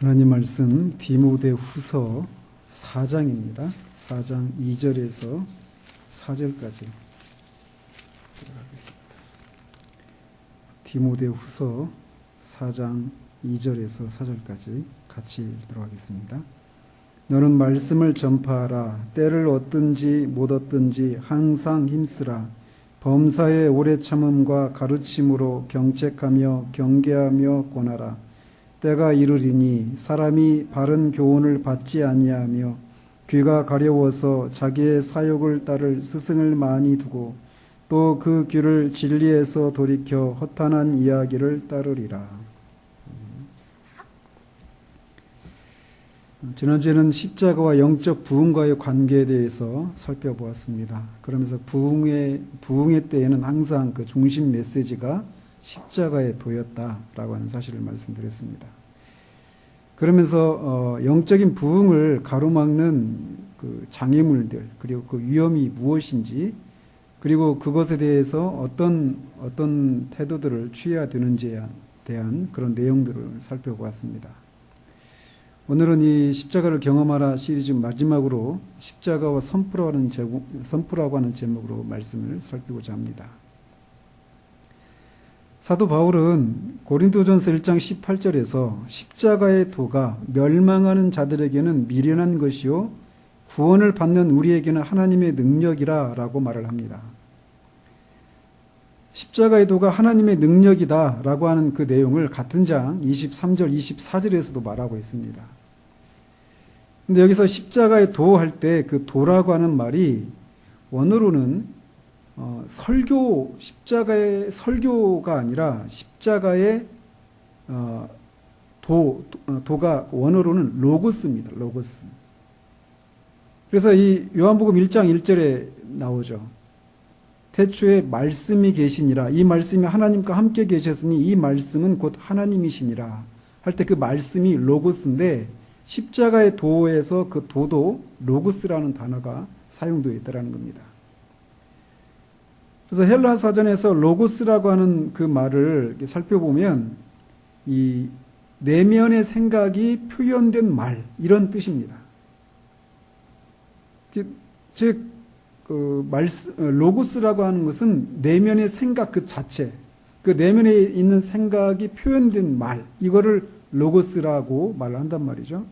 하나님 말씀 디모데후서 4장입니다. 4장 2절에서 4절까지 들어가겠습니다. 디모데후서 4장 2절에서 4절까지 같이 읽도록 하겠습니다. 너는 말씀을 전파하라. 때를 얻든지 못 얻든지 항상 힘쓰라. 범사의 오래 참음과 가르침으로 경책하며 경계하며 권하라. 때가 이르리니 사람이 바른 교훈을 받지 아니하며 귀가 가려워서 자기의 사욕을 따를 스승을 많이 두고 또 그 귀를 진리에서 돌이켜 허탄한 이야기를 따르리라. 지난주에는 십자가와 영적 부흥과의 관계에 대해서 살펴보았습니다. 그러면서 부흥의 때에는 항상 그 중심 메시지가 십자가의 도였다라고 하는 사실을 말씀드렸습니다. 그러면서 영적인 부흥을 가로막는 그 장애물들, 그리고 그 위험이 무엇인지, 그리고 그것에 대해서 어떤 태도들을 취해야 되는지에 대한 그런 내용들을 살펴보았습니다. 오늘은 이 십자가를 경험하라 시리즈 마지막으로 십자가와 선포라고 하는 제목으로 말씀을 살피고자 합니다. 사도 바울은 고린도전서 1장 18절에서 십자가의 도가 멸망하는 자들에게는 미련한 것이요 구원을 받는 우리에게는 하나님의 능력이라 라고 말을 합니다. 십자가의 도가 하나님의 능력이다 라고 하는 그 내용을 같은 장 23절 24절에서도 말하고 있습니다. 근데 여기서 십자가의 도 할 때 그 도라고 하는 말이 원어로는 십자가의 설교가 아니라 십자가의 도가 원어로는 로고스입니다. 로고스. 그래서 이 요한복음 1장 1절에 나오죠. 태초에 말씀이 계시니라. 이 말씀이 하나님과 함께 계셨으니 이 말씀은 곧 하나님이시니라. 할 때 그 말씀이 로고스인데 십자가의 도에서 그 도도 로고스라는 단어가 사용되어 있다는 겁니다. 그래서 헬라 사전에서 로고스라고 하는 그 말을 살펴보면 이 내면의 생각이 표현된 말 이런 뜻입니다. 즉 로고스라고 하는 것은 내면의 생각 그 자체, 그 내면에 있는 생각이 표현된 말 이거를 로고스라고 말을 한단 말이죠.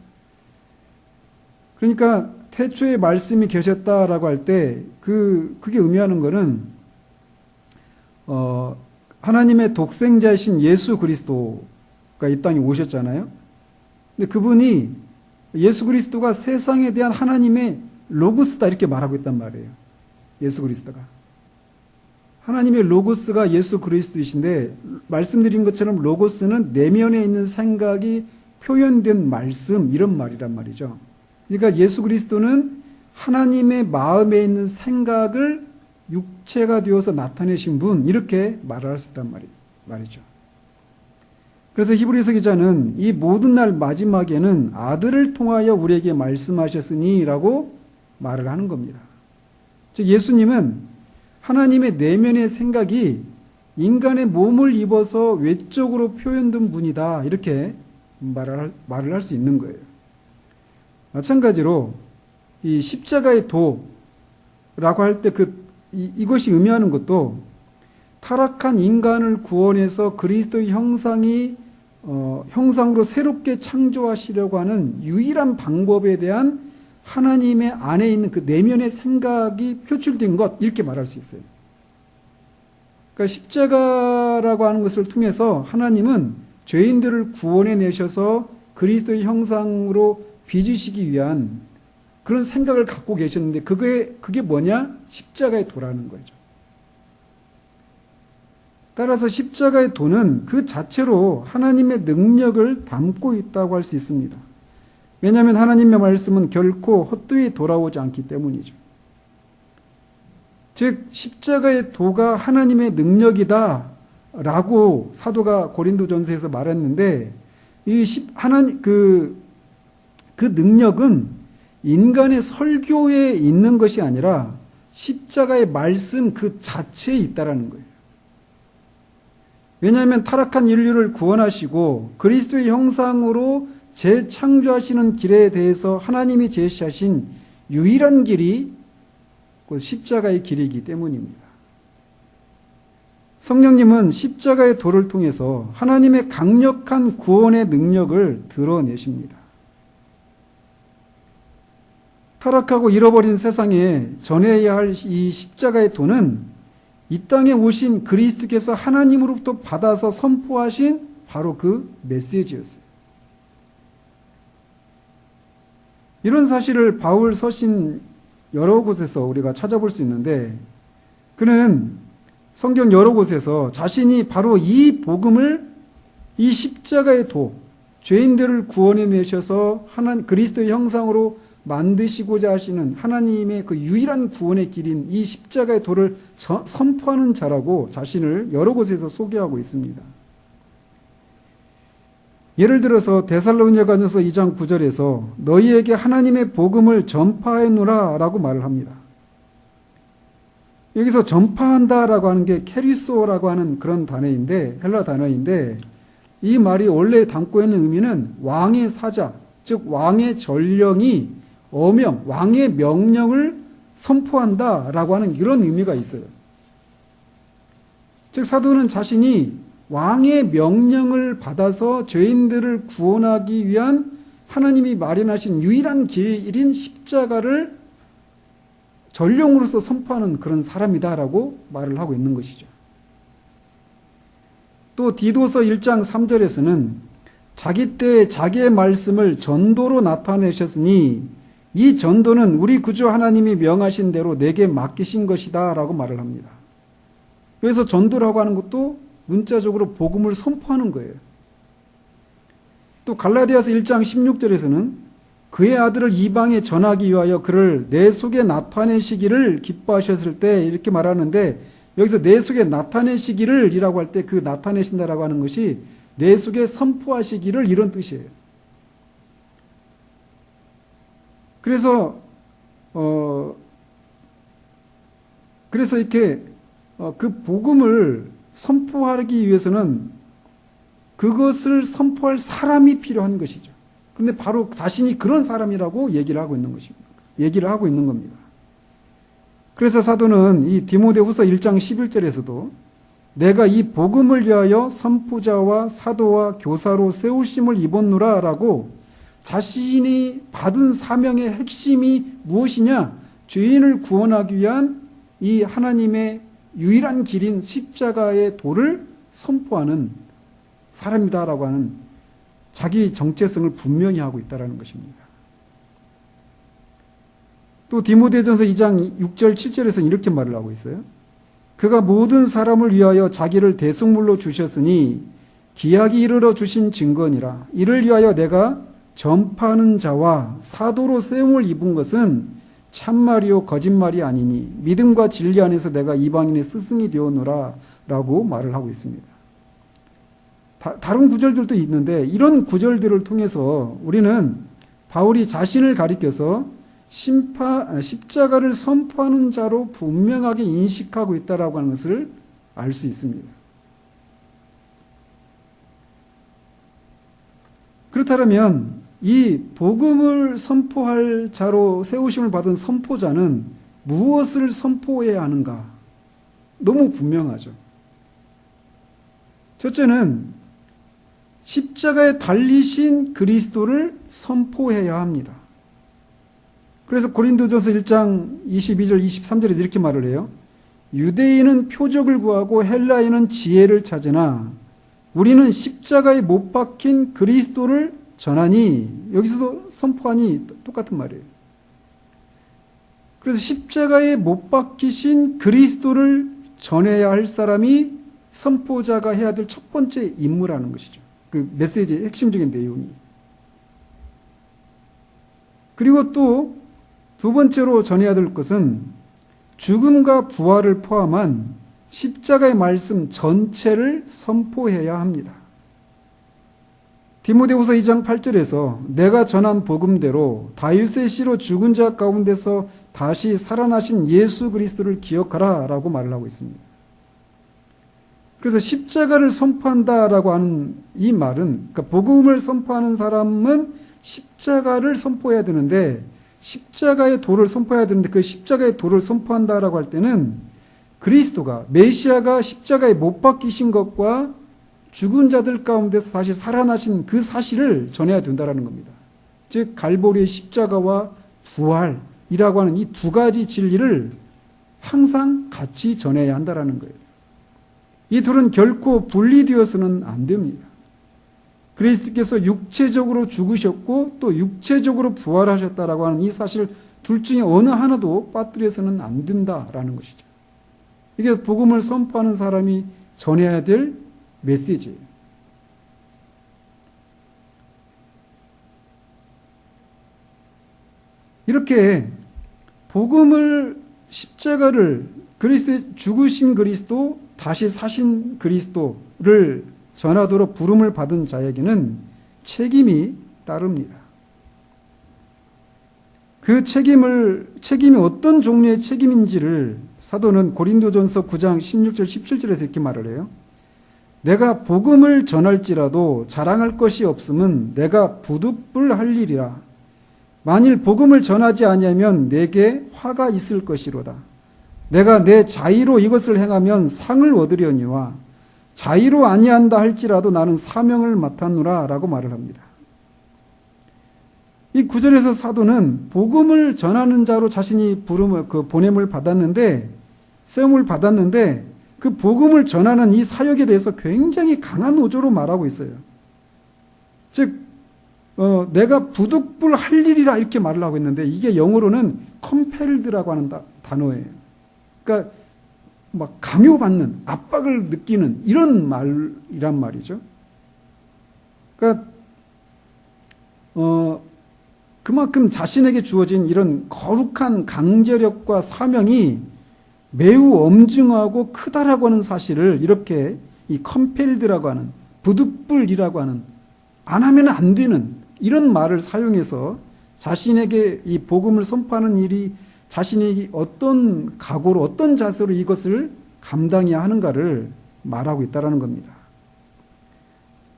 그러니까 태초에 말씀이 계셨다라고 할 때 그게 의미하는 것은 하나님의 독생자이신 예수 그리스도가 이 땅에 오셨잖아요. 근데 그분이 예수 그리스도가 세상에 대한 하나님의 로고스다 이렇게 말하고 있단 말이에요. 예수 그리스도가. 하나님의 로고스가 예수 그리스도이신데 말씀드린 것처럼 로고스는 내면에 있는 생각이 표현된 말씀 이런 말이란 말이죠. 그러니까 예수 그리스도는 하나님의 마음에 있는 생각을 육체가 되어서 나타내신 분 이렇게 말을 할 수 있단 말이죠. 그래서 히브리서 기자는 이 모든 날 마지막에는 아들을 통하여 우리에게 말씀하셨으니 라고 말을 하는 겁니다. 즉 예수님은 하나님의 내면의 생각이 인간의 몸을 입어서 외적으로 표현된 분이다 이렇게 말을 할 수 있는 거예요. 마찬가지로 이 십자가의 도라고 할 때 이것이 의미하는 것도 타락한 인간을 구원해서 그리스도의 형상으로 새롭게 창조하시려고 하는 유일한 방법에 대한 하나님의 안에 있는 그 내면의 생각이 표출된 것 이렇게 말할 수 있어요. 그러니까 십자가라고 하는 것을 통해서 하나님은 죄인들을 구원해 내셔서 그리스도의 형상으로 빚으시기 위한 그런 생각을 갖고 계셨는데 그게 뭐냐? 십자가의 도라는 거죠. 따라서 십자가의 도는 그 자체로 하나님의 능력을 담고 있다고 할 수 있습니다. 왜냐하면 하나님의 말씀은 결코 헛되이 돌아오지 않기 때문이죠. 즉 십자가의 도가 하나님의 능력이다 라고 사도가 고린도전서에서 말했는데 그 능력은 인간의 설교에 있는 것이 아니라 십자가의 말씀 그 자체에 있다라는 거예요. 왜냐하면 타락한 인류를 구원하시고 그리스도의 형상으로 재창조하시는 길에 대해서 하나님이 제시하신 유일한 길이 그 십자가의 길이기 때문입니다. 성령님은 십자가의 도를 통해서 하나님의 강력한 구원의 능력을 드러내십니다. 타락하고 잃어버린 세상에 전해야 할 이 십자가의 도는 이 땅에 오신 그리스도께서 하나님으로부터 받아서 선포하신 바로 그 메시지였어요. 이런 사실을 바울 서신 여러 곳에서 우리가 찾아볼 수 있는데, 그는 성경 여러 곳에서 자신이 바로 이 복음을, 이 십자가의 도, 죄인들을 구원해 내셔서 그리스도의 형상으로 만드시고자 하시는 하나님의 그 유일한 구원의 길인 이 십자가의 도를 선포하는 자라고 자신을 여러 곳에서 소개하고 있습니다. 예를 들어서 데살로니가전서 2장 9절에서 너희에게 하나님의 복음을 전파하노라 라고 말을 합니다. 여기서 전파한다라고 하는 게 케리소라고 하는 그런 단어인데, 헬라 단어인데, 이 말이 원래 담고 있는 의미는 왕의 사자, 즉 왕의 전령이 어명, 왕의 명령을 선포한다라고 하는 이런 의미가 있어요. 즉 사도는 자신이 왕의 명령을 받아서 죄인들을 구원하기 위한 하나님이 마련하신 유일한 길인 십자가를 전령으로서 선포하는 그런 사람이다라고 말을 하고 있는 것이죠. 또 디도서 1장 3절에서는 자기 때에 자기의 말씀을 전도로 나타내셨으니 이 전도는 우리 구주 하나님이 명하신 대로 내게 맡기신 것이다 라고 말을 합니다. 그래서 전도라고 하는 것도 문자적으로 복음을 선포하는 거예요. 또 갈라디아서 1장 16절에서는 그의 아들을 이방에 전하기 위하여 그를 내 속에 나타내시기를 기뻐하셨을 때 이렇게 말하는데, 여기서 내 속에 나타내시기를 이라고 할 때 그 나타내신다라고 하는 것이 내 속에 선포하시기를 이런 뜻이에요. 그래서 이렇게 그 복음을 선포하기 위해서는 그것을 선포할 사람이 필요한 것이죠. 그런데 바로 자신이 그런 사람이라고 얘기를 하고 있는 것입니다. 얘기를 하고 있는 겁니다. 그래서 사도는 이 디모데후서 1장 11절에서도 내가 이 복음을 위하여 선포자와 사도와 교사로 세우심을 입었노라 라고 자신이 받은 사명의 핵심이 무엇이냐? 죄인을 구원하기 위한 이 하나님의 유일한 길인 십자가의 도를 선포하는 사람이다라고 하는 자기 정체성을 분명히 하고 있다는 것입니다. 또 디모데전서 2장 6절 7절에서 이렇게 말을 하고 있어요. 그가 모든 사람을 위하여 자기를 대속물로 주셨으니 기약이 이르러 주신 증거니라. 이를 위하여 내가 전파하는 자와 사도로 세움을 입은 것은 참말이요 거짓말이 아니니 믿음과 진리 안에서 내가 이방인의 스승이 되었노라 라고 말을 하고 있습니다. 다른 구절들도 있는데 이런 구절들을 통해서 우리는 바울이 자신을 가리켜서 십자가를 선포하는 자로 분명하게 인식하고 있다라고 하는 것을 알 수 있습니다. 그렇다면 이 복음을 선포할 자로 세우심을 받은 선포자는 무엇을 선포해야 하는가? 너무 분명하죠. 첫째는 십자가에 달리신 그리스도를 선포해야 합니다. 그래서 고린도전서 1장 22절 23절에 이렇게 말을 해요. 유대인은 표적을 구하고 헬라인은 지혜를 찾으나 우리는 십자가에 못 박힌 그리스도를 전하니, 여기서도 선포하니 똑같은 말이에요. 그래서 십자가에 못 박히신 그리스도를 전해야 할 사람이 선포자가 해야 될 첫 번째 임무라는 것이죠. 그 메시지의 핵심적인 내용이. 그리고 또 두 번째로 전해야 될 것은 죽음과 부활을 포함한 십자가의 말씀 전체를 선포해야 합니다. 디모데후서 2장 8절에서 내가 전한 복음대로 다윗의 씨로 죽은 자 가운데서 다시 살아나신 예수 그리스도를 기억하라 라고 말을 하고 있습니다. 그래서 십자가를 선포한다라고 하는 이 말은, 그러니까 복음을 선포하는 사람은 십자가를 선포해야 되는데, 십자가의 도를 선포해야 되는데, 그 십자가의 도를 선포한다라고 할 때는 그리스도가, 메시아가 십자가에 못 박히신 것과 죽은 자들 가운데서 다시 살아나신 그 사실을 전해야 된다는 겁니다. 즉 갈보리의 십자가와 부활이라고 하는 이 두 가지 진리를 항상 같이 전해야 한다는 거예요. 이 둘은 결코 분리되어서는 안 됩니다. 그리스도께서 육체적으로 죽으셨고 또 육체적으로 부활하셨다라고 하는 이 사실 둘 중에 어느 하나도 빠뜨려서는 안 된다라는 것이죠. 이게 복음을 선포하는 사람이 전해야 될 메시지예요. 이렇게 복음을, 십자가를, 그리스도의 죽으신 그리스도, 다시 사신 그리스도를 전하도록 부름을 받은 자에게는 책임이 따릅니다. 그 책임이 어떤 종류의 책임인지를 사도는 고린도전서 9장 16절 17절에서 이렇게 말을 해요. 내가 복음을 전할지라도 자랑할 것이 없음은 내가 부득불할 일이라. 만일 복음을 전하지 아니하면 내게 화가 있을 것이로다. 내가 내 자의로 이것을 행하면 상을 얻으려니와 자의로 아니한다 할지라도 나는 사명을 맡았노라 라고 말을 합니다. 이 구절에서 사도는 복음을 전하는 자로 자신이 보냄을 받았는데, 세움을 받았는데, 그 복음을 전하는 이 사역에 대해서 굉장히 강한 어조로 말하고 있어요. 즉, 내가 부득불할 일이라 이렇게 말을 하고 있는데, 이게 영어로는 compelled라고 하는 단어예요. 그러니까 막 강요받는, 압박을 느끼는 이런 말이란 말이죠. 그러니까 그만큼 자신에게 주어진 이런 거룩한 강제력과 사명이 매우 엄중하고 크다라고 하는 사실을 이렇게 이 컴펠드라고 하는, 부득불이라고 하는, 안 하면 안 되는 이런 말을 사용해서 자신에게 이 복음을 선포하는 일이 자신이 어떤 각오로, 어떤 자세로 이것을 감당해야 하는가를 말하고 있다는 겁니다.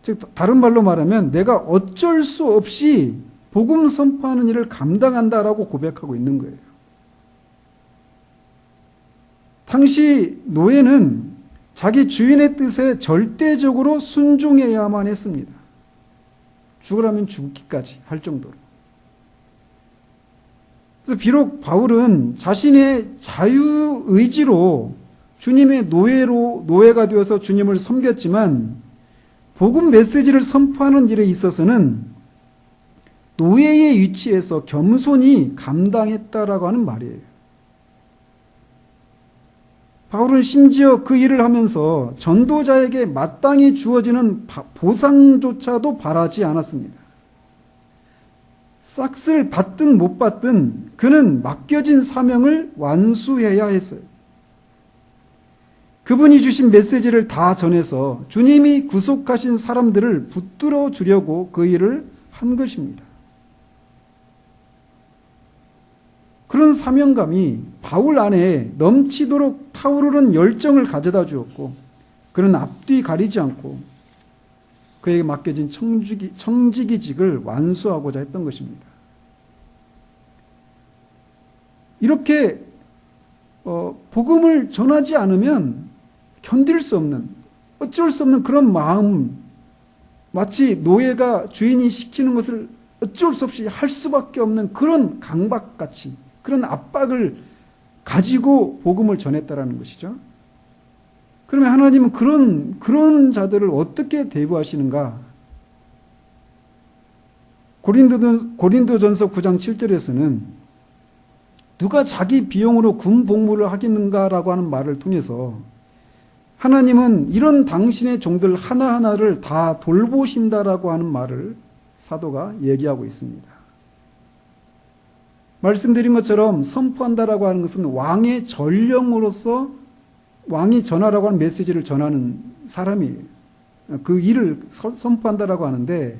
즉 다른 말로 말하면 내가 어쩔 수 없이 복음 선포하는 일을 감당한다라고 고백하고 있는 거예요. 당시 노예는 자기 주인의 뜻에 절대적으로 순종해야만 했습니다. 죽으라면 죽기까지 할 정도로. 그래서 비록 바울은 자신의 자유의지로 주님의 노예가 되어서 주님을 섬겼지만 복음 메시지를 선포하는 일에 있어서는 노예의 위치에서 겸손히 감당했다라고 하는 말이에요. 바울은 심지어 그 일을 하면서 전도자에게 마땅히 주어지는 보상조차도 바라지 않았습니다. 싹쓸 받든 못 받든 그는 맡겨진 사명을 완수해야 했어요. 그분이 주신 메시지를 다 전해서 주님이 구속하신 사람들을 붙들어 주려고 그 일을 한 것입니다. 그런 사명감이 바울 안에 넘치도록 타오르는 열정을 가져다 주었고, 그는 앞뒤 가리지 않고 그에게 맡겨진 청지기직을 완수하고자 했던 것입니다. 이렇게 복음을 전하지 않으면 견딜 수 없는, 어쩔 수 없는 그런 마음, 마치 노예가 주인이 시키는 것을 어쩔 수 없이 할 수밖에 없는 그런 강박같이, 그런 압박을 가지고 복음을 전했다라는 것이죠. 그러면 하나님은 그런 자들을 어떻게 대부하시는가? 고린도전서 9장 7절에서는 누가 자기 비용으로 군 복무를 하겠는가라고 하는 말을 통해서 하나님은 이런 당신의 종들 하나하나를 다 돌보신다라고 하는 말을 사도가 얘기하고 있습니다. 말씀드린 것처럼 선포한다라고 하는 것은 왕의 전령으로서 왕이 전하라고 하는 메시지를 전하는 사람이에요. 그 일을 선포한다라고 하는데,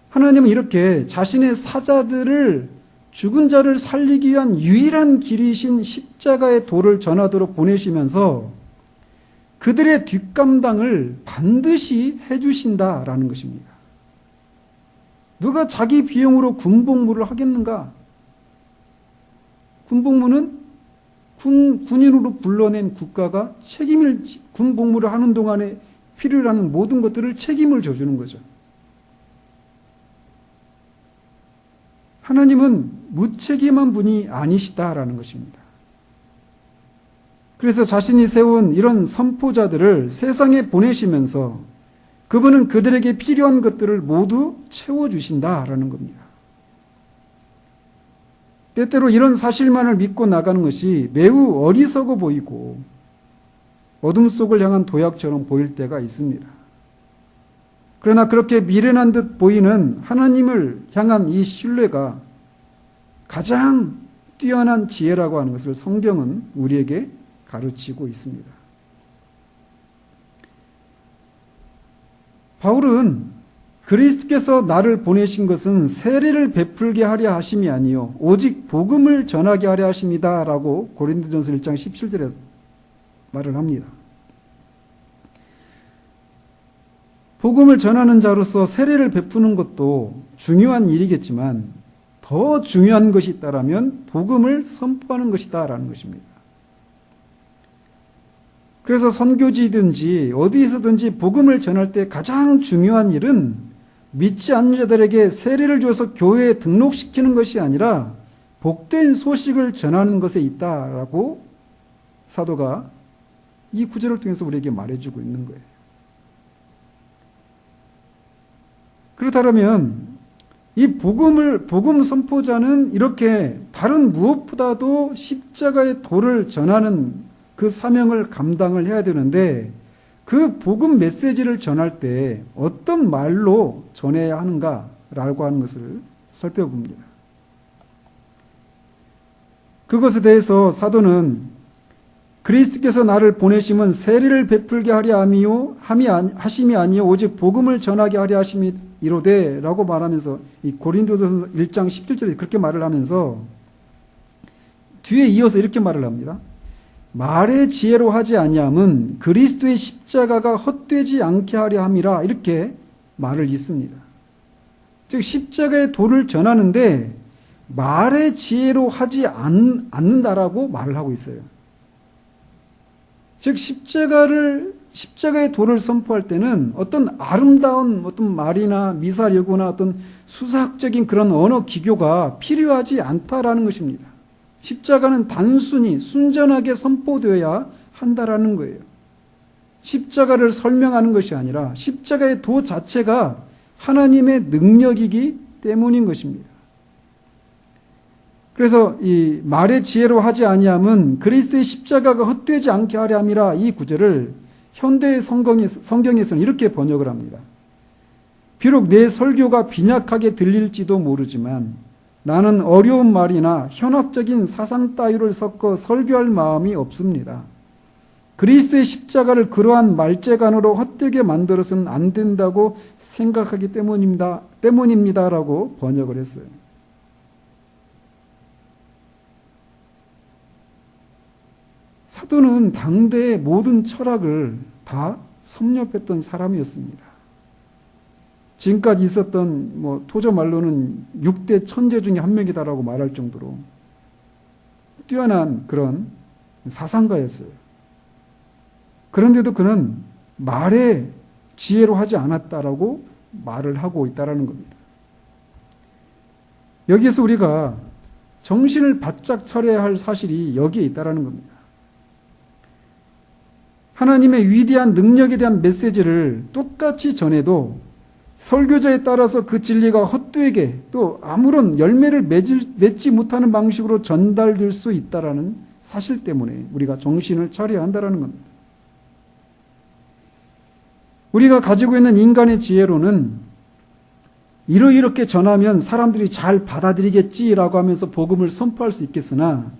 하나님은 이렇게 자신의 사자들을, 죽은 자를 살리기 위한 유일한 길이신 십자가의 도를 전하도록 보내시면서 그들의 뒷감당을 반드시 해주신다라는 것입니다. 누가 자기 비용으로 군복무를 하겠는가? 군복무는 군인으로 불러낸 국가가 군복무를 하는 동안에 필요로 하는 모든 것들을 책임을 져주는 거죠. 하나님은 무책임한 분이 아니시다라는 것입니다. 그래서 자신이 세운 이런 선포자들을 세상에 보내시면서 그분은 그들에게 필요한 것들을 모두 채워주신다라는 겁니다. 때때로 이런 사실만을 믿고 나가는 것이 매우 어리석어 보이고 어둠 속을 향한 도약처럼 보일 때가 있습니다. 그러나 그렇게 미련한 듯 보이는 하나님을 향한 이 신뢰가 가장 뛰어난 지혜라고 하는 것을 성경은 우리에게 가르치고 있습니다. 바울은 그리스도께서 나를 보내신 것은 세례를 베풀게 하려 하심이 아니요 오직 복음을 전하게 하려 하심이다 라고 고린도전서 1장 17절에 말을 합니다. 복음을 전하는 자로서 세례를 베푸는 것도 중요한 일이겠지만 더 중요한 것이 있다라면 복음을 선포하는 것이다라는 것입니다. 그래서 선교지든지 어디서든지 복음을 전할 때 가장 중요한 일은 믿지 않는 자들에게 세례를 줘서 교회에 등록시키는 것이 아니라 복된 소식을 전하는 것에 있다라고 사도가 이 구절을 통해서 우리에게 말해주고 있는 거예요. 그렇다면 이 복음 선포자는 이렇게 다른 무엇보다도 십자가의 도를 전하는 그 사명을 감당을 해야 되는데 그 복음 메시지를 전할 때 어떤 말로 전해야 하는가라고 하는 것을 살펴봅니다. 그것에 대해서 사도는 그리스도께서 나를 보내심은 세례를 베풀게 하려 하심이 아니요 오직 복음을 전하게 하려 하심이 이로되 라고 말하면서 이 고린도전서 1장 17절에 그렇게 말을 하면서 뒤에 이어서 이렇게 말을 합니다. 말의 지혜로 하지 아니함은 그리스도의 십자가가 헛되지 않게 하려 함이라 이렇게 말을 잇습니다. 즉 십자가의 도를 전하는데 말의 지혜로 하지 않는다라고 말을 하고 있어요. 즉 십자가의 도를 선포할 때는 어떤 아름다운 어떤 말이나 미사여구나 어떤 수사학적인 그런 언어 기교가 필요하지 않다라는 것입니다. 십자가는 단순히 순전하게 선포되어야 한다라는 거예요. 십자가를 설명하는 것이 아니라 십자가의 도 자체가 하나님의 능력이기 때문인 것입니다. 그래서 이 말의 지혜로 하지 아니함은 그리스도의 십자가가 헛되지 않게 하려 함이라 이 구절을 현대의 성경에서는 이렇게 번역을 합니다. 비록 내 설교가 빈약하게 들릴지도 모르지만 나는 어려운 말이나 현학적인 사상 따위를 섞어 설교할 마음이 없습니다. 그리스도의 십자가를 그러한 말재간으로 헛되게 만들어서는 안 된다고 생각하기 때문입니다라고 번역을 했어요. 사도는 당대의 모든 철학을 다 섭렵했던 사람이었습니다. 지금까지 있었던 토저 말로는 6대 천재 중에 한 명이다라고 말할 정도로 뛰어난 그런 사상가였어요. 그런데도 그는 말의 지혜로 하지 않았다라고 말을 하고 있다라는 겁니다. 여기에서 우리가 정신을 바짝 차려야 할 사실이 여기에 있다라는 겁니다. 하나님의 위대한 능력에 대한 메시지를 똑같이 전해도 설교자에 따라서 그 진리가 헛되게 또 아무런 열매를 맺지 못하는 방식으로 전달될 수 있다라는 사실 때문에 우리가 정신을 차려야 한다는 겁니다. 우리가 가지고 있는 인간의 지혜로는 이렇게 전하면 사람들이 잘 받아들이겠지라고 하면서 복음을 선포할 수 있겠으나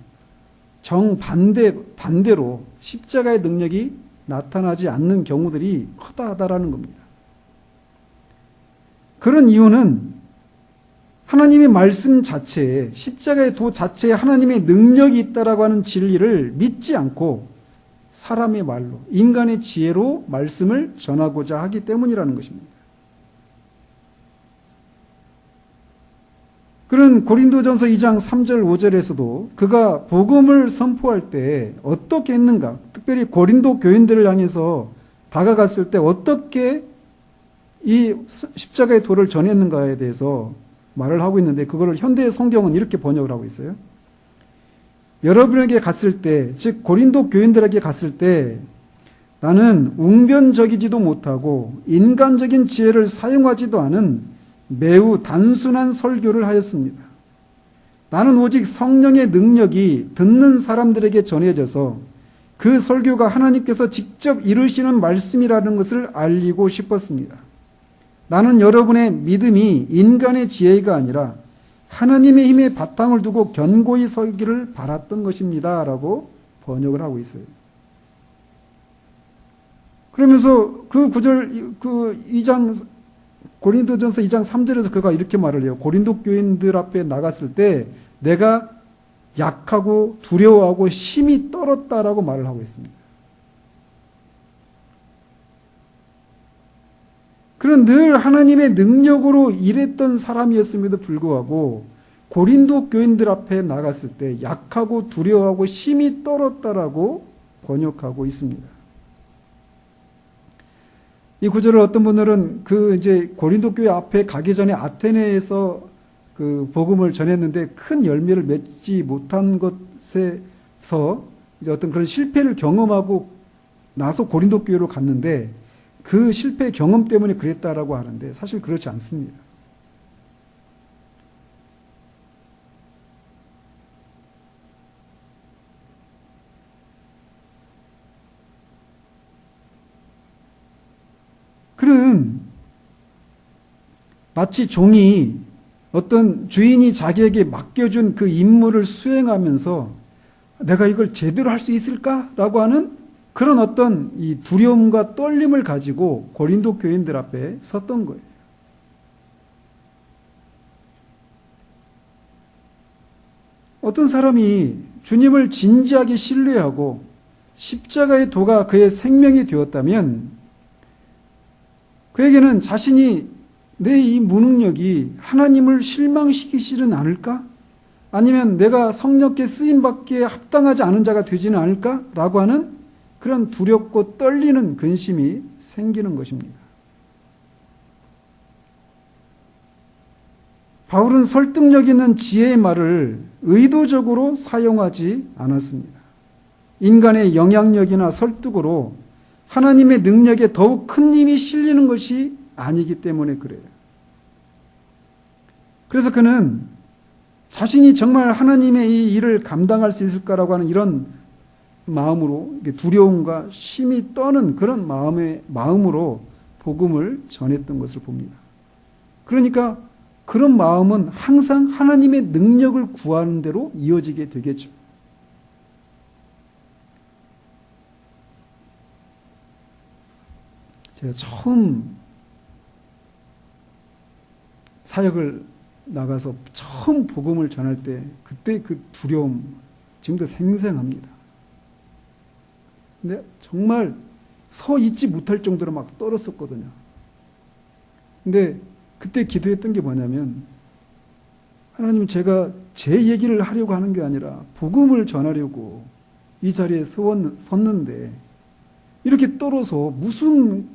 반대로 십자가의 능력이 나타나지 않는 경우들이 허다하다라는 겁니다. 그런 이유는 하나님의 말씀 자체에 십자가의 도 자체에 하나님의 능력이 있다라고 하는 진리를 믿지 않고 사람의 말로, 인간의 지혜로 말씀을 전하고자 하기 때문이라는 것입니다. 그런 고린도전서 2장 3절 5절에서도 그가 복음을 선포할 때 어떻게 했는가, 특별히 고린도 교인들을 향해서 다가갔을 때 어떻게 이 십자가의 도를 전했는가에 대해서 말을 하고 있는데, 그거를 현대의 성경은 이렇게 번역을 하고 있어요. 여러분에게 갔을 때, 즉 고린도 교인들에게 갔을 때 나는 웅변적이지도 못하고 인간적인 지혜를 사용하지도 않은 매우 단순한 설교를 하였습니다. 나는 오직 성령의 능력이 듣는 사람들에게 전해져서 그 설교가 하나님께서 직접 이루시는 말씀이라는 것을 알리고 싶었습니다. 나는 여러분의 믿음이 인간의 지혜가 아니라 하나님의 힘에 바탕을 두고 견고히 서기를 바랐던 것입니다. 라고 번역을 하고 있어요. 그러면서 그 구절, 그 2장, 고린도전서 2장 3절에서 그가 이렇게 말을 해요. 고린도 교인들 앞에 나갔을 때 내가 약하고 두려워하고 힘이 떨었다라고 말을 하고 있습니다. 그는 늘 하나님의 능력으로 일했던 사람이었음에도 불구하고 고린도 교인들 앞에 나갔을 때 약하고 두려워하고 힘이 떨었다라고 번역하고 있습니다. 이 구절을 어떤 분들은 이제 고린도 교회 앞에 가기 전에 아테네에서 그 복음을 전했는데 큰 열매를 맺지 못한 것에서 이제 어떤 그런 실패를 경험하고 나서 고린도 교회로 갔는데 그 실패 경험 때문에 그랬다라고 하는데, 사실 그렇지 않습니다. 그는 마치 종이 어떤 주인이 자기에게 맡겨준 그 임무를 수행하면서 내가 이걸 제대로 할 수 있을까라고 하는 그런 어떤 이 두려움과 떨림을 가지고 고린도 교인들 앞에 섰던 거예요. 어떤 사람이 주님을 진지하게 신뢰하고 십자가의 도가 그의 생명이 되었다면 그에게는 자신이 내 이 무능력이 하나님을 실망시키지는 않을까? 아니면 내가 성령께 쓰임받기에 합당하지 않은 자가 되지는 않을까라고 하는 그런 두렵고 떨리는 근심이 생기는 것입니다. 바울은 설득력 있는 지혜의 말을 의도적으로 사용하지 않았습니다. 인간의 영향력이나 설득으로 하나님의 능력에 더욱 큰 힘이 실리는 것이 아니기 때문에 그래요. 그래서 그는 자신이 정말 하나님의 이 일을 감당할 수 있을까라고 하는 이런 마음으로, 두려움과 심이 떠는 그런 마음으로 복음을 전했던 것을 봅니다. 그러니까 그런 마음은 항상 하나님의 능력을 구하는 대로 이어지게 되겠죠. 제가 처음 사역을 나가서 처음 복음을 전할 때 그때 그 두려움 지금도 생생합니다. 근데 정말 서 있지 못할 정도로 막 떨었었거든요. 근데 그때 기도했던 게 뭐냐면, 하나님, 제가 제 얘기를 하려고 하는 게 아니라 복음을 전하려고 이 자리에 섰는데 이렇게 떨어서 무슨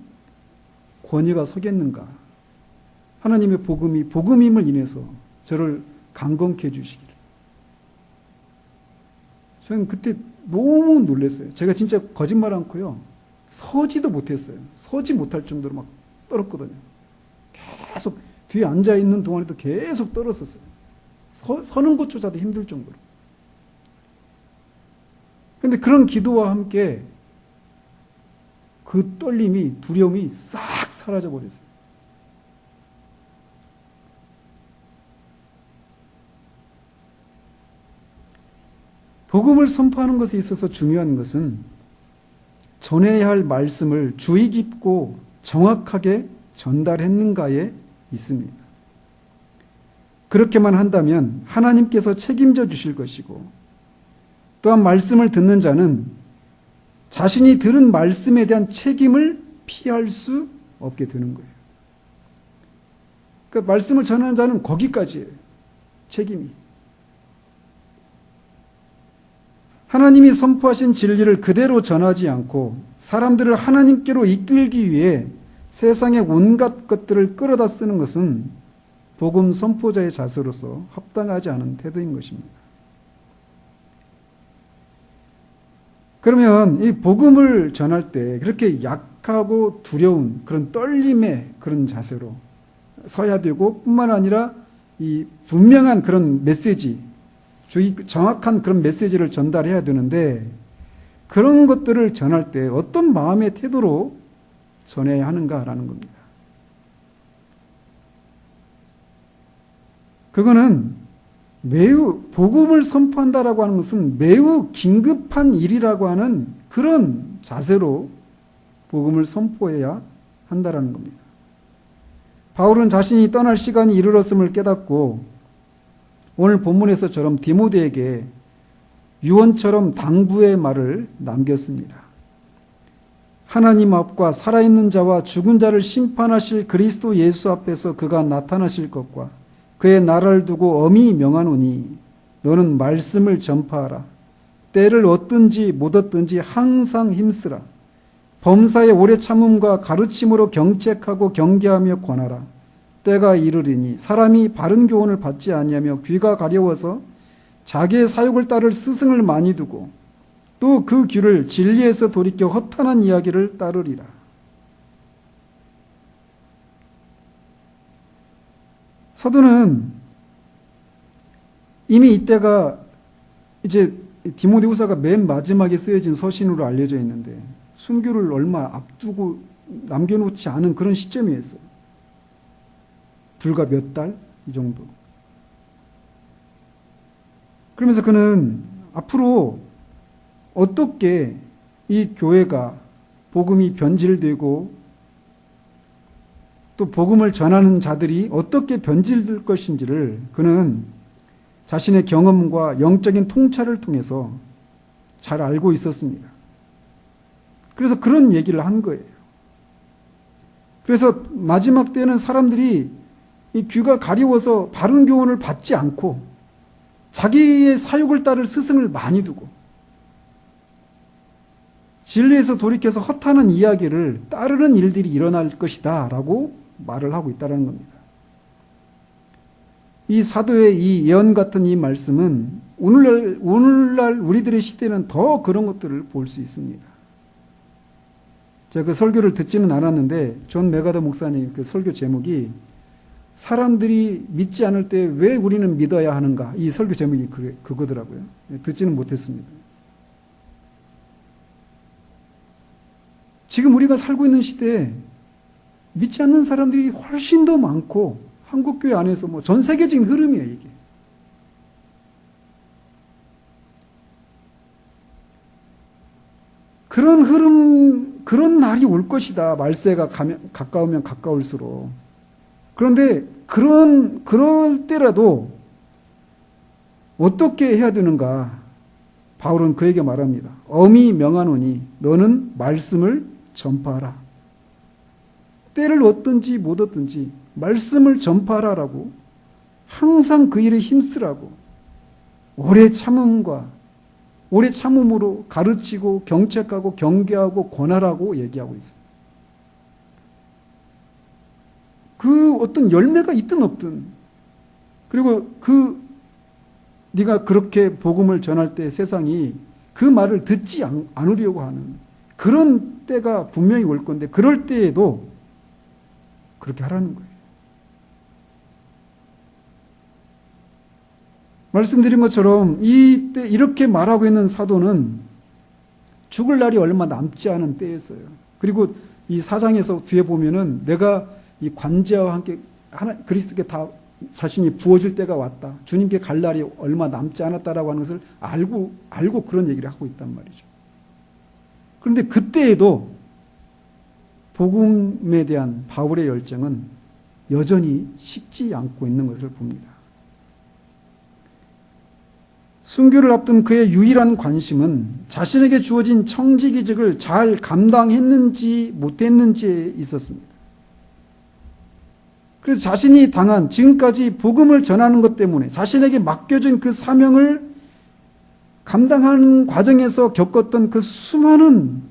권위가 서겠는가. 하나님의 복음임을 인해서 저를 강건케 해주시기를. 저는 그때 너무 놀랐어요. 제가 진짜 거짓말 않고요, 서지도 못했어요. 서지 못할 정도로 막 떨었거든요. 계속 뒤에 앉아있는 동안에도 계속 떨었었어요. 서는 것조차도 힘들 정도로. 그런데 그런 기도와 함께 그 떨림이, 두려움이 싹 사라져 버렸어요. 복음을 선포하는 것에 있어서 중요한 것은 전해야 할 말씀을 주의 깊고 정확하게 전달했는가에 있습니다. 그렇게만 한다면 하나님께서 책임져 주실 것이고, 또한 말씀을 듣는 자는 자신이 들은 말씀에 대한 책임을 피할 수 없게 되는 거예요. 그러니까 말씀을 전하는 자는 거기까지예요. 책임이. 하나님이 선포하신 진리를 그대로 전하지 않고 사람들을 하나님께로 이끌기 위해 세상의 온갖 것들을 끌어다 쓰는 것은 복음 선포자의 자세로서 합당하지 않은 태도인 것입니다. 그러면 이 복음을 전할 때 그렇게 약하고 두려운 그런 떨림의 그런 자세로 서야 되고 뿐만 아니라 이 분명한 그런 메시지, 정확한 그런 메시지를 전달해야 되는데 그런 것들을 전할 때 어떤 마음의 태도로 전해야 하는가라는 겁니다. 그거는 매우 복음을 선포한다라고 하는 것은 매우 긴급한 일이라고 하는 그런 자세로 복음을 선포해야 한다라는 겁니다. 바울은 자신이 떠날 시간이 이르렀음을 깨닫고 오늘 본문에서처럼 디모데에게 유언처럼 당부의 말을 남겼습니다. 하나님 앞과 살아있는 자와 죽은 자를 심판하실 그리스도 예수 앞에서 그가 나타나실 것과 그의 나라를 두고 엄히 명하노니 너는 말씀을 전파하라. 때를 얻든지 못 얻든지 항상 힘쓰라. 범사의 오래 참음과 가르침으로 경책하고 경계하며 권하라. 때가 이르리니 사람이 바른 교훈을 받지 아니하며 귀가 가려워서 자기의 사욕을 따를 스승을 많이 두고 또 그 귀를 진리에서 돌이켜 허탄한 이야기를 따르리라. 사도는 이미 이때가 이제 디모데후서가 맨 마지막에 쓰여진 서신으로 알려져 있는데 순교를 얼마 앞두고 남겨놓지 않은 그런 시점이었어요. 불과 몇 달? 이 정도. 그러면서 그는 앞으로 어떻게 이 교회가 복음이 변질되고 또 복음을 전하는 자들이 어떻게 변질될 것인지를 그는 자신의 경험과 영적인 통찰을 통해서 잘 알고 있었습니다. 그래서 그런 얘기를 한 거예요. 그래서 마지막 때는 사람들이 이 귀가 가려워서 바른 교훈을 받지 않고 자기의 사욕을 따를 스승을 많이 두고 진리에서 돌이켜서 허탄한 이야기를 따르는 일들이 일어날 것이다 라고 말을 하고 있다는 겁니다. 이 사도의 이 예언 같은 이 말씀은 오늘날 우리들의 시대는 더 그런 것들을 볼 수 있습니다. 제가 그 설교를 듣지는 않았는데 존 메가더 목사님 그 설교 제목이 사람들이 믿지 않을 때 왜 우리는 믿어야 하는가, 이 설교 제목이 그거더라고요. 듣지는 못했습니다. 지금 우리가 살고 있는 시대에 믿지 않는 사람들이 훨씬 더 많고 한국교회 안에서 뭐 전 세계적인 흐름이에요, 이게. 그런 흐름, 그런 날이 올 것이다. 말세가 가까우면 가까울수록. 그런데 그럴 때라도 어떻게 해야 되는가? 바울은 그에게 말합니다. 엄히 명하노니 너는 말씀을 전파하라. 때를 얻든지 못 얻든지 말씀을 전파하라라고 항상 그 일에 힘쓰라고 오래 참음으로 가르치고 경책하고 경계하고 권하라고 얘기하고 있어요. 그 어떤 열매가 있든 없든 그리고 네가 그렇게 복음을 전할 때 세상이 그 말을 듣지 않으려고 하는 그런 때가 분명히 올 건데 그럴 때에도 그렇게 하라는 거예요. 말씀드린 것처럼 이때 이렇게 말하고 있는 사도는 죽을 날이 얼마 남지 않은 때였어요. 그리고 이 4장에서 뒤에 보면은 내가 이 관제와 함께 그리스도께 다 자신이 부어질 때가 왔다. 주님께 갈 날이 얼마 남지 않았다라고 하는 것을 알고 그런 얘기를 하고 있단 말이죠. 그런데 그때에도 복음에 대한 바울의 열정은 여전히 식지 않고 있는 것을 봅니다. 순교를 앞둔 그의 유일한 관심은 자신에게 주어진 청지기직을 잘 감당했는지 못했는지에 있었습니다. 그래서 자신이 당한 지금까지 복음을 전하는 것 때문에 자신에게 맡겨진 그 사명을 감당하는 과정에서 겪었던 그 수많은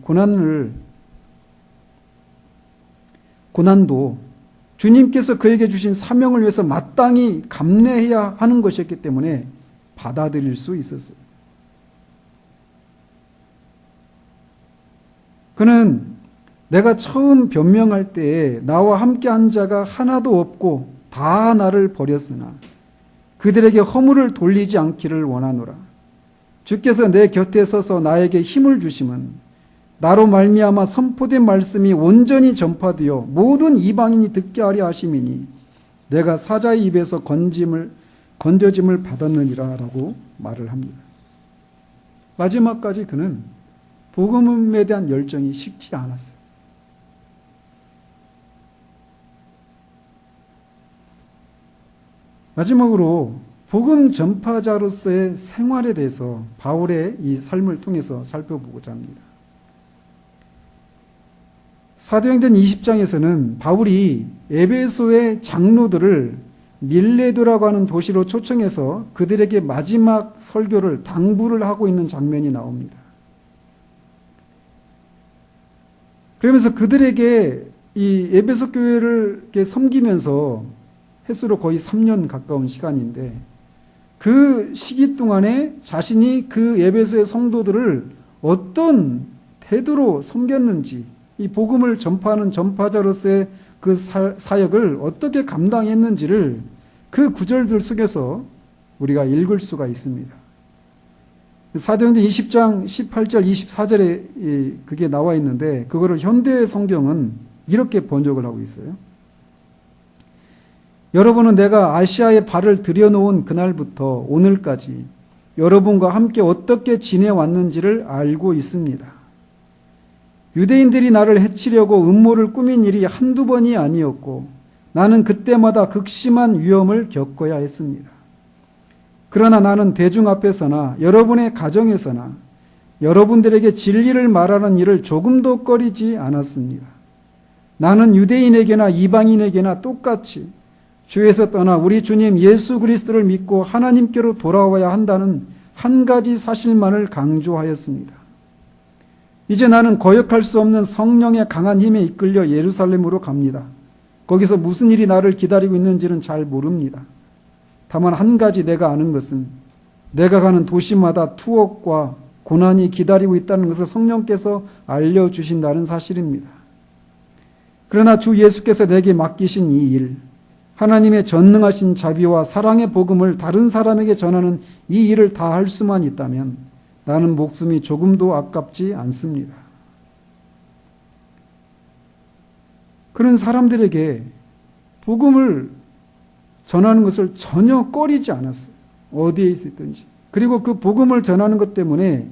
고난도 주님께서 그에게 주신 사명을 위해서 마땅히 감내해야 하는 것이었기 때문에 받아들일 수 있었어요. 그는 내가 처음 변명할 때에 나와 함께 한 자가 하나도 없고 다 나를 버렸으나 그들에게 허물을 돌리지 않기를 원하노라. 주께서 내 곁에 서서 나에게 힘을 주심은 나로 말미암아 선포된 말씀이 온전히 전파되어 모든 이방인이 듣게 하려 하심이니 내가 사자의 입에서 건져짐을 받았느니라 라고 말을 합니다. 마지막까지 그는 복음에 대한 열정이 식지 않았어요. 마지막으로 복음 전파자로서의 생활에 대해서 바울의 이 삶을 통해서 살펴보고자 합니다. 사도행전 20장에서는 바울이 에베소의 장로들을 밀레도라고 하는 도시로 초청해서 그들에게 마지막 설교를 당부를 하고 있는 장면이 나옵니다. 그러면서 그들에게 이 에베소 교회를 이렇게 섬기면서 횟수로 거의 3년 가까운 시간인데 그 시기 동안에 자신이 그 에베소의 성도들을 어떤 태도로 섬겼는지 이 복음을 전파하는 전파자로서의 그 사역을 어떻게 감당했는지를 그 구절들 속에서 우리가 읽을 수가 있습니다. 사도행전 20장 18절 24절에 그게 나와 있는데 그거를 현대 성경은 이렇게 번역을 하고 있어요. 여러분은 내가 아시아에 발을 들여놓은 그날부터 오늘까지 여러분과 함께 어떻게 지내왔는지를 알고 있습니다. 유대인들이 나를 해치려고 음모를 꾸민 일이 한두 번이 아니었고 나는 그때마다 극심한 위험을 겪어야 했습니다. 그러나 나는 대중 앞에서나 여러분의 가정에서나 여러분들에게 진리를 말하는 일을 조금도 꺼리지 않았습니다. 나는 유대인에게나 이방인에게나 똑같이 주에서 떠나 우리 주님 예수 그리스도를 믿고 하나님께로 돌아와야 한다는 한 가지 사실만을 강조하였습니다. 이제 나는 거역할 수 없는 성령의 강한 힘에 이끌려 예루살렘으로 갑니다. 거기서 무슨 일이 나를 기다리고 있는지는 잘 모릅니다. 다만 한 가지 내가 아는 것은 내가 가는 도시마다 투옥과 고난이 기다리고 있다는 것을 성령께서 알려주신다는 사실입니다. 그러나 주 예수께서 내게 맡기신 이 일, 하나님의 전능하신 자비와 사랑의 복음을 다른 사람에게 전하는 이 일을 다 할 수만 있다면 나는 목숨이 조금도 아깝지 않습니다. 그런 사람들에게 복음을 전하는 것을 전혀 꺼리지 않았어요. 어디에 있었든지. 그리고 그 복음을 전하는 것 때문에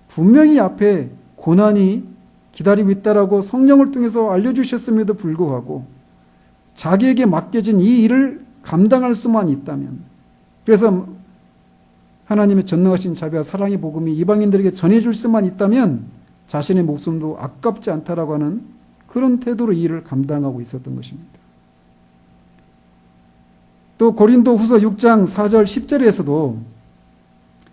분명히 앞에 고난이 기다리고 있다라고 성령을 통해서 알려주셨음에도 불구하고 자기에게 맡겨진 이 일을 감당할 수만 있다면, 그래서 하나님의 전능하신 자비와 사랑의 복음이 이방인들에게 전해줄 수만 있다면 자신의 목숨도 아깝지 않다라고 하는 그런 태도로 이 일을 감당하고 있었던 것입니다. 또 고린도 후서 6장 4절 10절에서도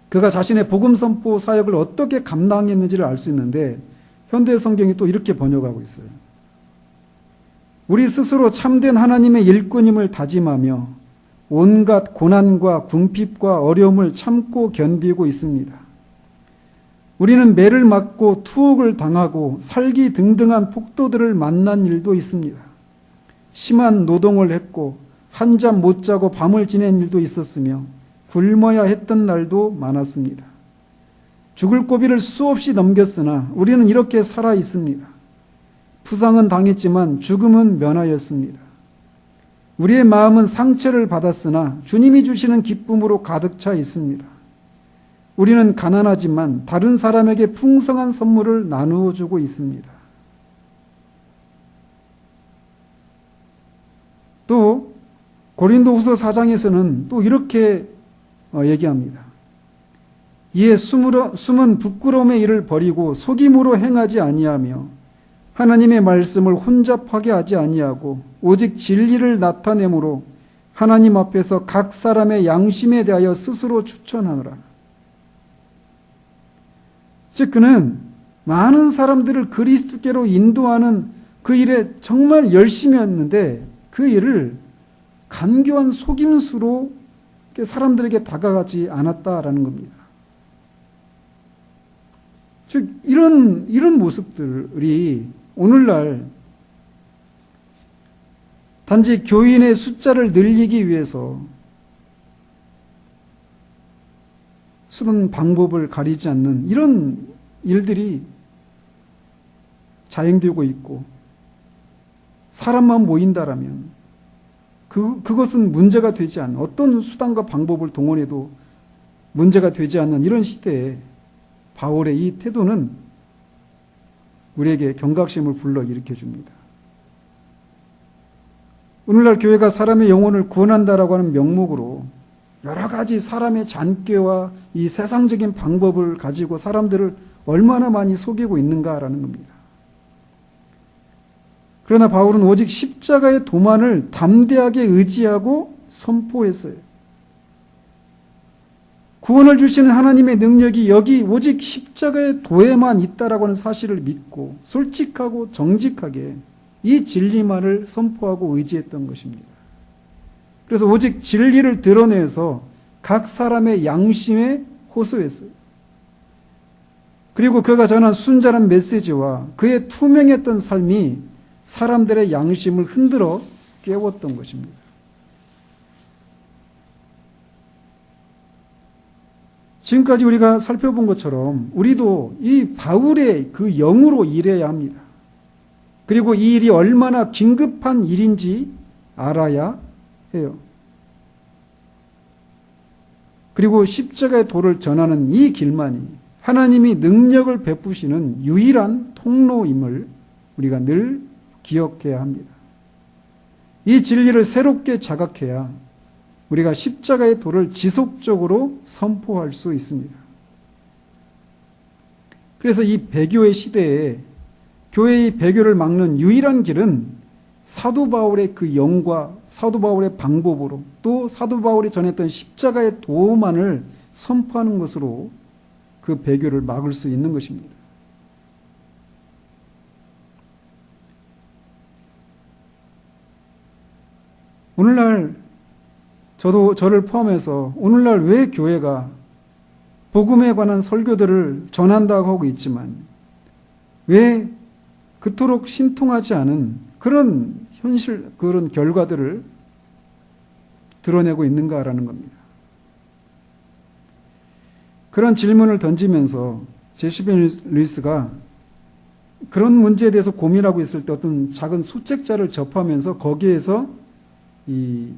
그가 자신의 복음 선포 사역을 어떻게 감당했는지를 알 수 있는데 현대 성경이 또 이렇게 번역하고 있어요. 우리 스스로 참된 하나님의 일꾼임을 다짐하며 온갖 고난과 궁핍과 어려움을 참고 견디고 있습니다. 우리는 매를 맞고 투옥을 당하고 살기 등등한 폭도들을 만난 일도 있습니다. 심한 노동을 했고 한잠 못 자고 밤을 지낸 일도 있었으며 굶어야 했던 날도 많았습니다. 죽을 고비를 수없이 넘겼으나 우리는 이렇게 살아 있습니다. 부상은 당했지만 죽음은 면하였습니다. 우리의 마음은 상처를 받았으나 주님이 주시는 기쁨으로 가득 차 있습니다. 우리는 가난하지만 다른 사람에게 풍성한 선물을 나누어 주고 있습니다. 또 고린도후서 4장에서는 또 이렇게 얘기합니다. 이에 숨은 부끄러움의 일을 버리고 속임으로 행하지 아니하며 하나님의 말씀을 혼잡하게 하지 아니하고 오직 진리를 나타내므로 하나님 앞에서 각 사람의 양심에 대하여 스스로 추천하노라. 즉 그는 많은 사람들을 그리스도께로 인도하는 그 일에 정말 열심히 했는데 그 일을 간교한 속임수로 사람들에게 다가가지 않았다라는 겁니다. 즉 이런 모습들이 오늘날 단지 교인의 숫자를 늘리기 위해서 쓰는 방법을 가리지 않는 이런 일들이 자행되고 있고, 사람만 모인다라면 그것은 문제가 되지 않는, 어떤 수단과 방법을 동원해도 문제가 되지 않는 이런 시대에 바울의 이 태도는 우리에게 경각심을 불러일으켜 줍니다. 오늘날 교회가 사람의 영혼을 구원한다라고 하는 명목으로 여러 가지 사람의 잔꾀와 이 세상적인 방법을 가지고 사람들을 얼마나 많이 속이고 있는가라는 겁니다. 그러나 바울은 오직 십자가의 도만을 담대하게 의지하고 선포했어요. 구원을 주시는 하나님의 능력이 여기 오직 십자가의 도에만 있다라고 하는 사실을 믿고 솔직하고 정직하게 이 진리만을 선포하고 의지했던 것입니다. 그래서 오직 진리를 드러내서 각 사람의 양심에 호소했어요. 그리고 그가 전한 순전한 메시지와 그의 투명했던 삶이 사람들의 양심을 흔들어 깨웠던 것입니다. 지금까지 우리가 살펴본 것처럼 우리도 이 바울의 그 영으로 일해야 합니다. 그리고 이 일이 얼마나 긴급한 일인지 알아야 해요. 그리고 십자가의 도를 전하는 이 길만이 하나님이 능력을 베푸시는 유일한 통로임을 우리가 늘 기억해야 합니다. 이 진리를 새롭게 자각해야 우리가 십자가의 도를 지속적으로 선포할 수 있습니다. 그래서 이 배교의 시대에 교회의 배교를 막는 유일한 길은 사도 바울의 그 영과 사도 바울의 방법으로 또 사도 바울이 전했던 십자가의 도만을 선포하는 것으로 그 배교를 막을 수 있는 것입니다. 오늘날 저를 포함해서 오늘날 왜 교회가 복음에 관한 설교들을 전한다고 하고 있지만 왜 그토록 신통하지 않은 그런 그런 결과들을 드러내고 있는가라는 겁니다. 그런 질문을 던지면서 제시벤 루이스가 그런 문제에 대해서 고민하고 있을 때 어떤 작은 소책자를 접하면서 거기에서 이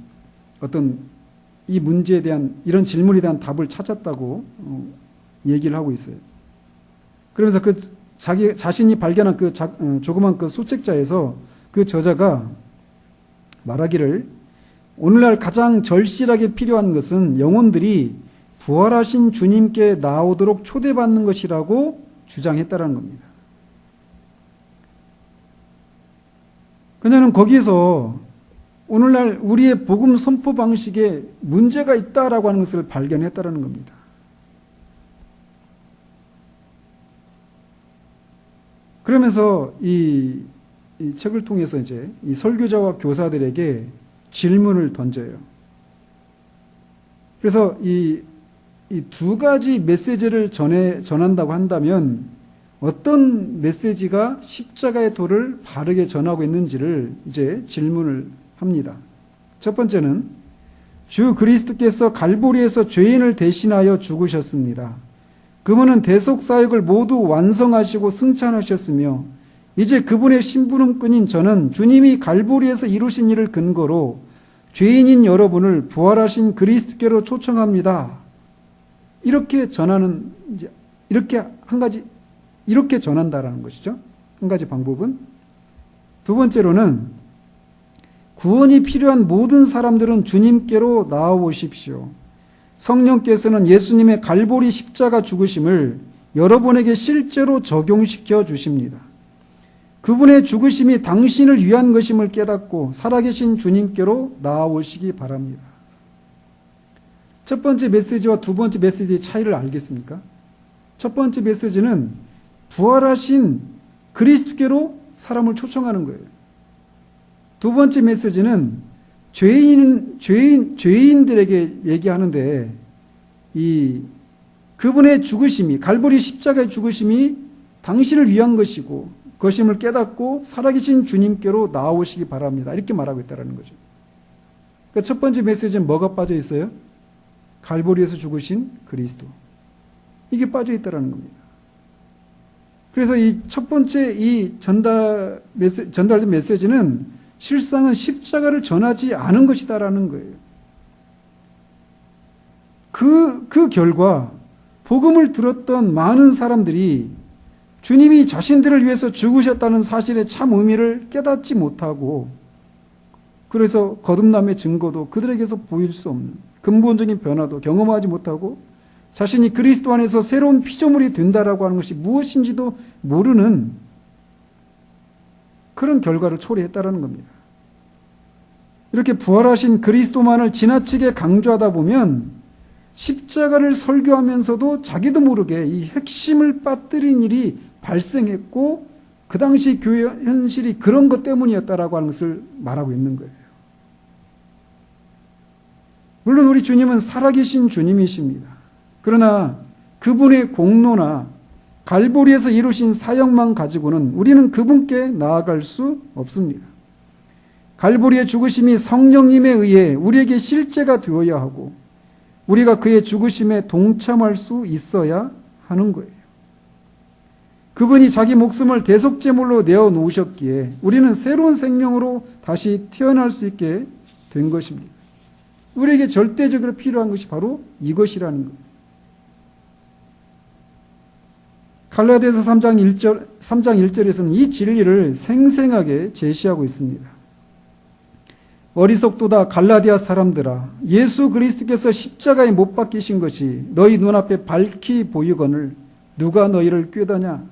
문제에 대한 이런 질문에 대한 답을 찾았다고 얘기를 하고 있어요. 그러면서 그 자신이 발견한 그 조그만 그 소책자에서 그 저자가 말하기를 오늘날 가장 절실하게 필요한 것은 영혼들이 부활하신 주님께 나오도록 초대받는 것이라고 주장했다는 겁니다. 그녀는 거기에서 오늘날 우리의 복음 선포 방식에 문제가 있다라고 하는 것을 발견했다는 겁니다. 그러면서 이 책을 통해서 이제 이 설교자와 교사들에게 질문을 던져요. 그래서 이 두 가지 메시지를 전한다고 한다면 어떤 메시지가 십자가의 도를 바르게 전하고 있는지를 이제 질문을 합니다. 첫 번째는 주 그리스도께서 갈보리에서 죄인을 대신하여 죽으셨습니다. 그분은 대속사역을 모두 완성하시고 승천하셨으며 이제 그분의 심부름꾼인 저는 주님이 갈보리에서 이루신 일을 근거로 죄인인 여러분을 부활하신 그리스도께로 초청합니다. 이렇게 전하는, 이렇게 이렇게 전한다라는 것이죠. 한 가지 방법은. 두 번째로는 구원이 필요한 모든 사람들은 주님께로 나아오십시오. 성령께서는 예수님의 갈보리 십자가 죽으심을 여러분에게 실제로 적용시켜 주십니다. 그분의 죽으심이 당신을 위한 것임을 깨닫고 살아계신 주님께로 나아오시기 바랍니다. 첫 번째 메시지와 두 번째 메시지의 차이를 알겠습니까? 첫 번째 메시지는 부활하신 그리스도께로 사람을 초청하는 거예요. 두 번째 메시지는 죄인들에게 얘기하는데 그분의 죽으심이, 갈보리 십자가의 죽으심이 당신을 위한 것이고 그것임을 깨닫고 살아계신 주님께로 나아오시기 바랍니다. 이렇게 말하고 있다는 거죠. 그러니까 첫 번째 메시지는 뭐가 빠져 있어요? 갈보리에서 죽으신 그리스도. 이게 빠져 있다는 겁니다. 그래서 이 첫 번째 전달된 메시지는 실상은 십자가를 전하지 않은 것이다라는 거예요. 그 결과 복음을 들었던 많은 사람들이 주님이 자신들을 위해서 죽으셨다는 사실의 참 의미를 깨닫지 못하고, 그래서 거듭남의 증거도 그들에게서 보일 수 없는 근본적인 변화도 경험하지 못하고 자신이 그리스도 안에서 새로운 피조물이 된다라고 하는 것이 무엇인지도 모르는 그런 결과를 초래했다라는 겁니다. 이렇게 부활하신 그리스도만을 지나치게 강조하다 보면 십자가를 설교하면서도 자기도 모르게 이 핵심을 빠뜨린 일이 발생했고 그 당시 교회 현실이 그런 것 때문이었다라고 하는 것을 말하고 있는 거예요. 물론 우리 주님은 살아계신 주님이십니다. 그러나 그분의 공로나 갈보리에서 이루신 사역만 가지고는 우리는 그분께 나아갈 수 없습니다. 갈보리의 죽으심이 성령님에 의해 우리에게 실제가 되어야 하고 우리가 그의 죽으심에 동참할 수 있어야 하는 거예요. 그분이 자기 목숨을 대속제물로 내어놓으셨기에 우리는 새로운 생명으로 다시 태어날 수 있게 된 것입니다. 우리에게 절대적으로 필요한 것이 바로 이것이라는 거예요. 갈라디아서 3장 1절에서는 이 진리를 생생하게 제시하고 있습니다. 어리석도다 갈라디아 사람들아, 예수 그리스도께서 십자가에 못 박히신 것이 너희 눈앞에 밝히 보이거늘 누가 너희를 꾀더냐.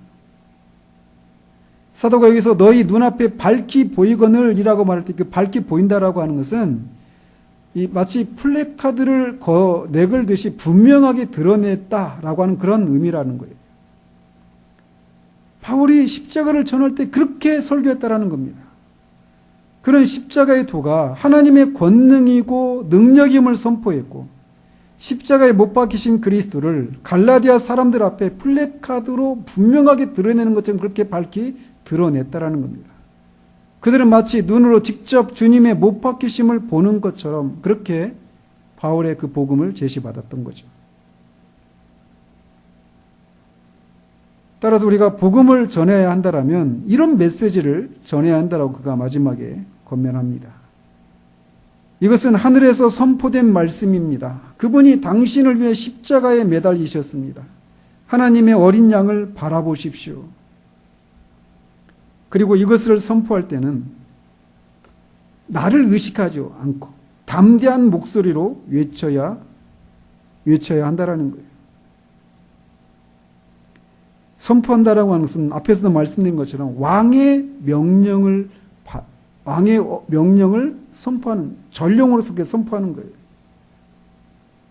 사도가 여기서 너희 눈앞에 밝히 보이거늘 이라고 말할 때 그 밝히 보인다라고 하는 것은 마치 플래카드를 내걸듯이 분명하게 드러냈다라고 하는 그런 의미라는 거예요. 바울이 십자가를 전할 때 그렇게 설교했다라는 겁니다. 그런 십자가의 도가 하나님의 권능이고 능력임을 선포했고 십자가에 못 박히신 그리스도를 갈라디아 사람들 앞에 플래카드로 분명하게 드러내는 것처럼 그렇게 밝히 드러냈다라는 겁니다. 그들은 마치 눈으로 직접 주님의 못 박히심을 보는 것처럼 그렇게 바울의 그 복음을 제시받았던 거죠. 따라서 우리가 복음을 전해야 한다라면 이런 메시지를 전해야 한다라고 그가 마지막에 권면합니다. 이것은 하늘에서 선포된 말씀입니다. 그분이 당신을 위해 십자가에 매달리셨습니다. 하나님의 어린 양을 바라보십시오. 그리고 이것을 선포할 때는 나를 의식하지 않고 담대한 목소리로 외쳐야 한다라는 거예요. 선포한다라고 하는 것은 앞에서도 말씀드린 것처럼 왕의 명령을 선포하는, 전령으로서 선포하는 거예요.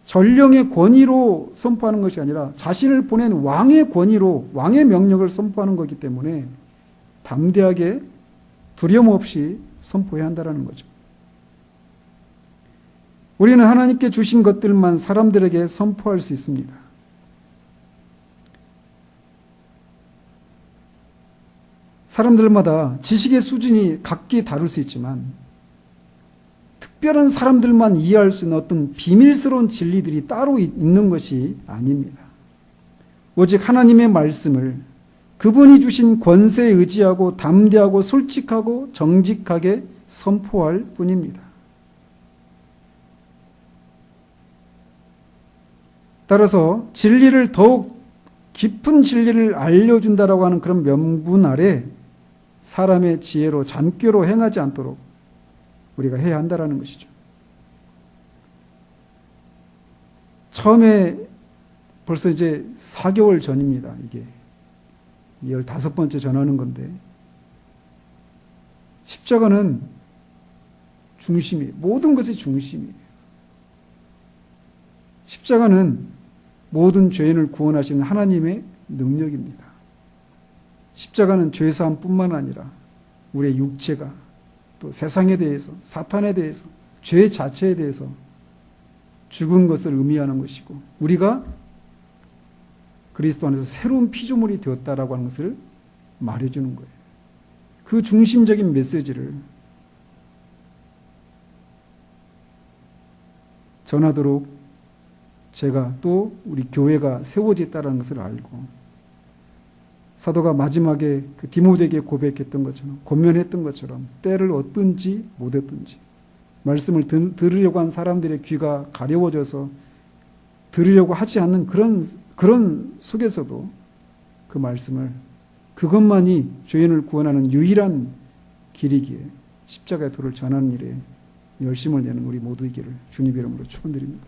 전령의 권위로 선포하는 것이 아니라 자신을 보낸 왕의 권위로 왕의 명령을 선포하는 거기 때문에 담대하게 두려움 없이 선포해야 한다는 거죠. 우리는 하나님께 주신 것들만 사람들에게 선포할 수 있습니다. 사람들마다 지식의 수준이 각기 다를 수 있지만 특별한 사람들만 이해할 수 있는 어떤 비밀스러운 진리들이 따로 있는 것이 아닙니다. 오직 하나님의 말씀을 그분이 주신 권세에 의지하고 담대하고 솔직하고 정직하게 선포할 뿐입니다. 따라서 진리를 더욱 깊은 진리를 알려준다라고 하는 그런 명분 아래 사람의 지혜로 잔꾀로 행하지 않도록 우리가 해야 한다라는 것이죠. 처음에 벌써 이제 4개월 전입니다. 이게 15번째 전하는 건데 십자가는 중심이에요. 모든 것의 중심이에요. 십자가는 모든 죄인을 구원하시는 하나님의 능력입니다. 십자가는 죄사함뿐만 아니라 우리의 육체가 또 세상에 대해서, 사탄에 대해서, 죄 자체에 대해서 죽은 것을 의미하는 것이고 우리가 그리스도 안에서 새로운 피조물이 되었다라고 하는 것을 말해주는 거예요. 그 중심적인 메시지를 전하도록 제가 또 우리 교회가 세워졌다는 것을 알고 사도가 마지막에 그 디모데에게 고백했던 것처럼 권면했던 것처럼 때를 얻든지 못했든지 말씀을 들으려고 한 사람들의 귀가 가려워져서 들으려고 하지 않는 그런 속에서도 그 말씀을 그것만이 죄인을 구원하는 유일한 길이기에 십자가의 도를 전하는 일에 열심을 내는 우리 모두이기를 주님 이름으로 축원드립니다.